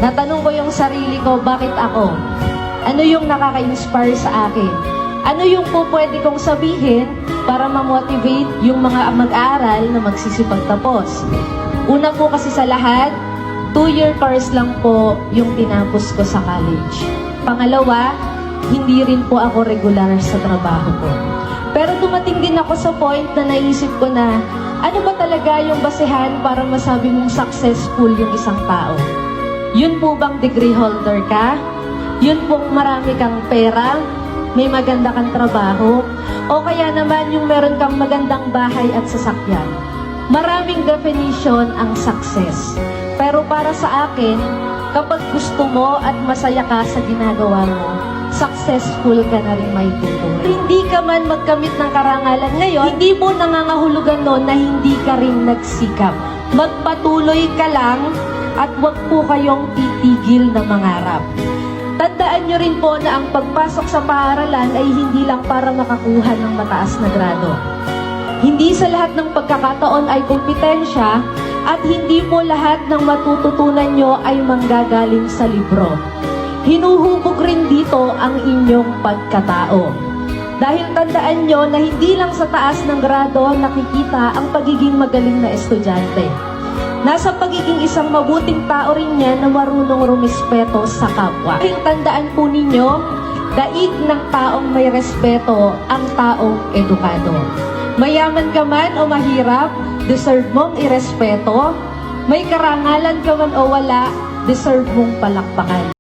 Natanong ko yung sarili ko, bakit ako? Ano yung nakaka-inspire sa akin? Ano yung po pwede kong sabihin para ma-motivate yung mga mag-aaral na magsisipagtapos? Una po kasi sa lahat, 2-year course lang po yung tinapos ko sa college. Pangalawa, hindi rin po ako regular sa trabaho ko. Pero dumating din ako sa point na naisip ko na, ano ba talaga yung basehan para masabi mong successful yung isang tao? Yun po bang degree holder ka? Yun pong marami kang pera? May maganda kang trabaho? O kaya naman yung meron kang magandang bahay at sasakyan? Maraming definition ang success. Pero para sa akin, kapag gusto mo at masaya ka sa ginagawa mo, successful ka na rin may tutuloy. Hindi ka man magkamit ng karangalan ngayon, hindi mo nangangahulugan nun na hindi ka rin nagsikap. Magpatuloy ka lang at huwag po kayong titigil na mangarap. Tandaan nyo rin po na ang pagpasok sa paaralan ay hindi lang para makakuha ng mataas na grado. Hindi sa lahat ng pagkakataon ay kompetensya at hindi po lahat ng matututunan nyo ay manggagaling sa libro. Hinuhubog rin dito ang inyong pagkatao. Dahil tandaan nyo na hindi lang sa taas ng grado nakikita ang pagiging magaling na estudyante. Nasa pagiging isang mabuting tao rin yan na marunong rumispeto sa kapwa. Dahil tandaan po ninyo, daig ng taong may respeto ang taong edukado. Mayaman ka man o mahirap, deserve mong irespeto. May karangalan ka man o wala, deserve mong palakpakan.